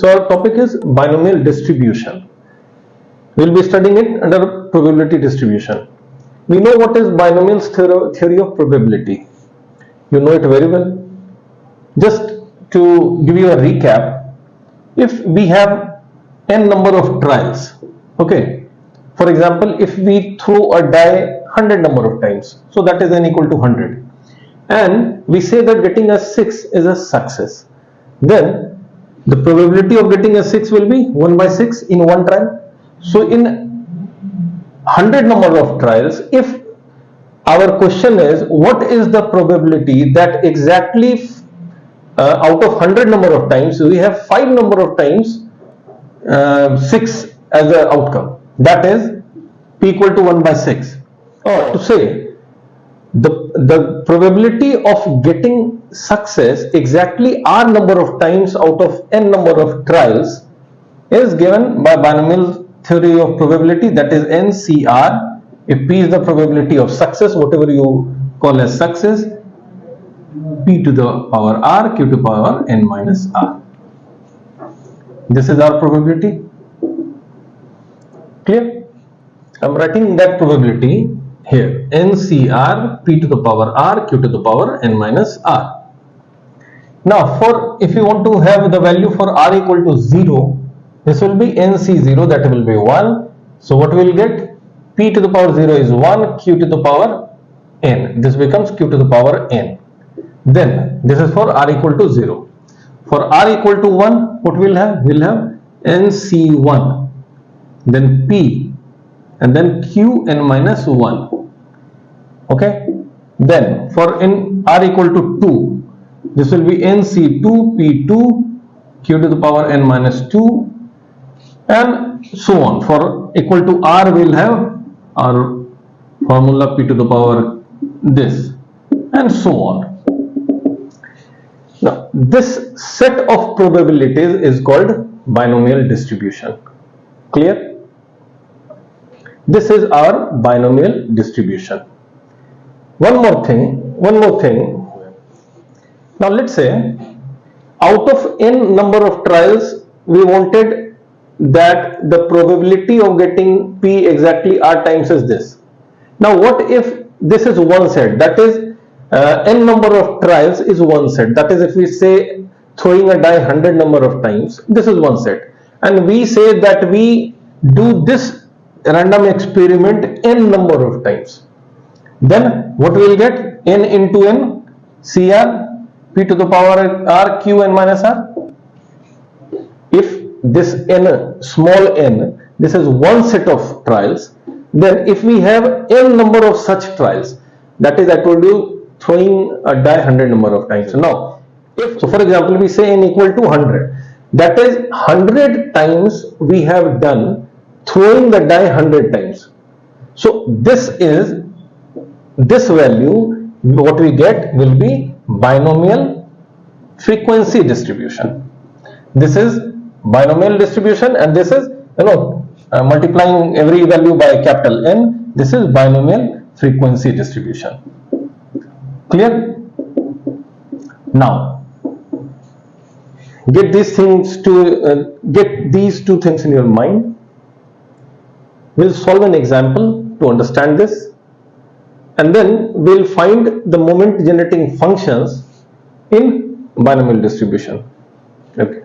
So our topic is binomial distribution. We will be studying it under probability distribution. We know what is binomial's theory of probability. You know it very well. Just to give you a recap, if we have n number of trials, okay, for example, if we throw a die 100 number of times, so that is n equal to 100, and we say that getting a 6 is a success, then the probability of getting a 6 will be 1 by 6 in one trial. So in 100 number of trials, if our question is what is the probability that exactly out of 100 number of times we have 5 number of times 6 as an outcome, that is p equal to 1 by 6, or to say the probability of getting success exactly r number of times out of n number of trials is given by binomial theory of probability, that is NCR. If p is the probability of success, whatever you call as success, p to the power r, q to the power n minus r. This is our probability. Clear? I am writing that probability here, NCR, p to the power r, q to the power n minus r. Now, for if you want to have the value for r equal to 0, this will be NC0, that will be 1. So what we will get? P to the power 0 is 1, q to the power n. This becomes q to the power n. Then this is for r equal to 0. For r equal to 1, what we will have? We will have NC1, then p, and then q n minus 1. Okay. Then for in r equal to 2, this will be NC2, p2, q to the power n minus 2, and so on. For equal to r, we will have our formula p to the power this, and so on. Now this set of probabilities is called binomial distribution. Clear? This is our binomial distribution. One more thing. Now let's say out of n number of trials we wanted that the probability of getting p exactly r times is this. Now what if this is one set, that is n number of trials is one set, that is if we say throwing a die 100 number of times, this is one set, and we say that we do this random experiment n number of times, then what we will get? N into n, CR, p to the power r, q n minus r. If this n, small n, this is one set of trials, then if we have n number of such trials, that is I told you throwing a die 100 number of times. Now if, so for example, we say n equal to 100, that is 100 times we have done throwing the die 100 times. So this value, what we get will be binomial frequency distribution. This is binomial distribution, and this is multiplying every value by capital N. This is binomial frequency distribution. Clear? Now get these things to get these two things in your mind. We'll solve an example to understand this, and then we'll find the moment generating functions in binomial distribution. Okay.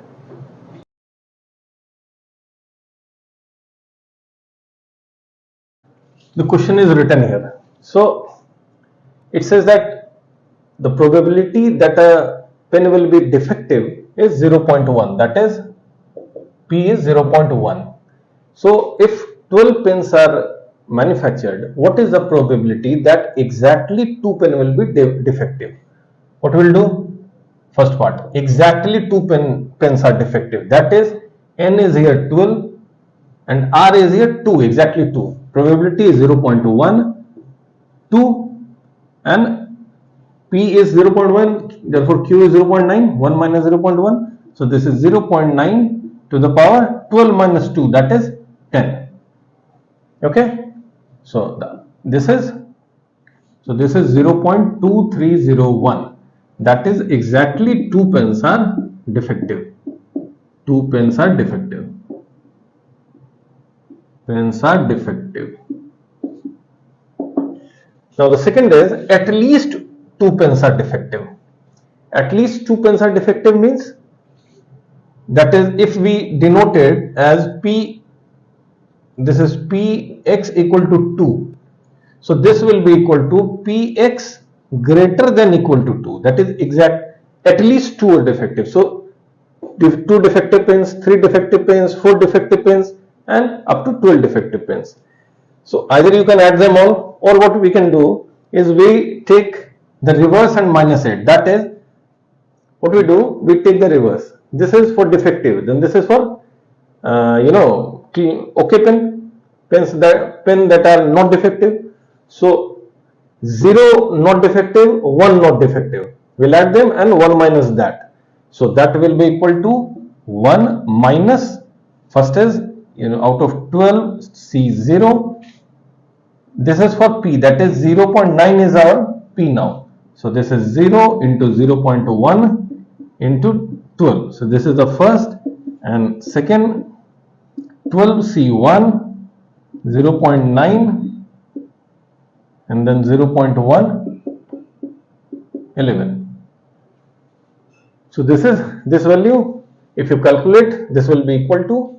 The question is written here. So it says that the probability that a pen will be defective is 0.1, that is P is 0.1. So if 12 pens are manufactured, what is the probability that exactly 2 pen will be defective? What will do? First part, exactly 2 pens are defective, that is N is here 12 and R is here 2, exactly 2. Probability is 0.1, 2, and P is 0.1, therefore Q is 0.9, 1 minus 0.1. So this is 0.9 to the power 12 minus 2, that is 10. Okay. So this is 0.2301. That is exactly 2 pens are defective. 2 pens are defective. Pens are defective. Now the second is at least 2 pens are defective. At least 2 pens are defective means, that is, if we denote it as P, this is Px equal to 2. So this will be equal to Px greater than equal to 2. That is exact, at least 2 are defective. So 2 defective pens, 3 defective pens, 4 defective pens, and up to 12 defective pens. So either you can add them all, or what we can do is we take the reverse and minus it. That is, what we do, we take the reverse. This is for defective, then this is for okay pens that are not defective. So 0 not defective, 1 not defective. We'll add them and 1 minus that. So that will be equal to 1 minus, first is out of 12 C0. This is for P, that is 0.9 is our P now. So this is 0 into 0.1 into 12. So this is the first, and second 12 C1, 0.9, and then 0.1, 11. So this is this value. If you calculate, this will be equal to,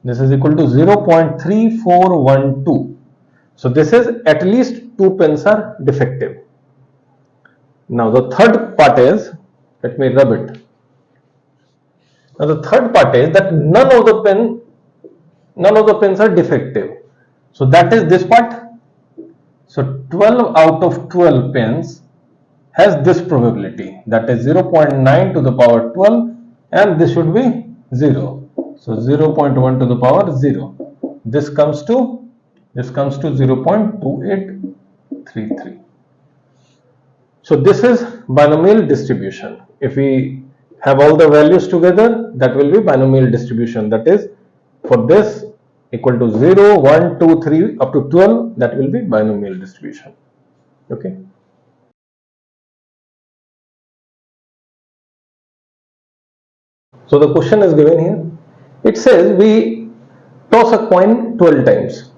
this is equal to 0.3412. So this is at least 2 pens are defective. Now the third part is, let me rub it. Now the third part is that none of the pens are defective. So that is this part. So 12 out of 12 pens has this probability, that is 0.9 to the power 12, and this should be 0. So 0.1 to the power 0. This comes to 0.2833. So this is binomial distribution. If we have all the values together, that will be binomial distribution. That is, for this equal to 0, 1, 2, 3 up to 12, that will be binomial distribution. Okay. So the question is given here. It says we toss a coin 12 times,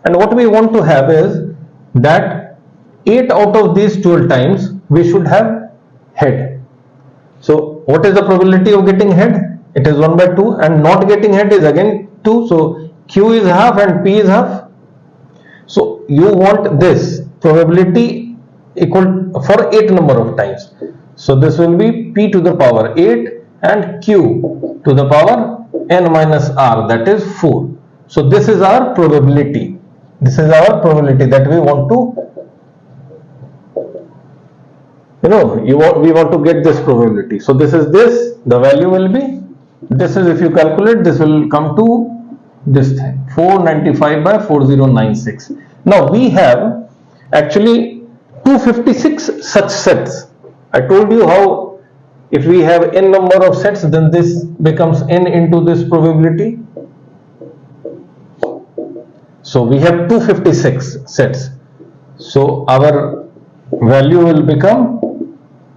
and what we want to have is that 8 out of these 12 times we should have head. So what is the probability of getting head? It is 1 by 2, and not getting head is again 2. So Q is half and P is half. So you want this probability equal for 8 number of times. So this will be P to the power 8 and Q to the power n minus r, that is 4. So this is our probability. This is our probability that we want to, we want to get this probability. So this is this, the value will be, this is, if you calculate, this will come to this thing, 495 by 4096. Now we have actually 256 such sets. I told you how if we have n number of sets, then this becomes n into this probability. So we have 256 sets. So our value will become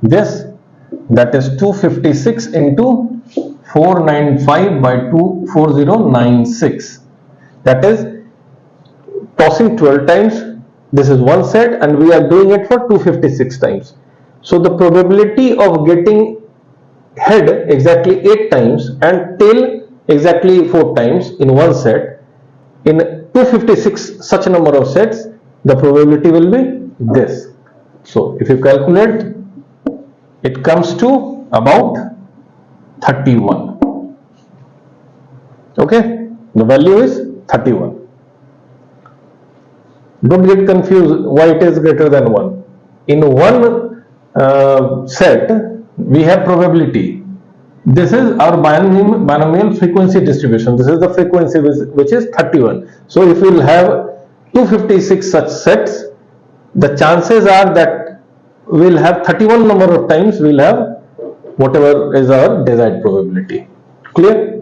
this, that is 256 into 495 by 4096. That is tossing 12 times. This is one set, and we are doing it for 256 times. So the probability of getting head exactly 8 times and tail exactly 4 times in one set, in 256 such a number of sets, the probability will be this. So if you calculate, it comes to about 31. Okay, the value is 31. Don't get confused why it is greater than 1. In one set, we have probability. This is our binomial frequency distribution. This is the frequency which is 31. So if we will have 256 such sets, the chances are that we will have 31 number of times we will have whatever is our desired probability. Clear?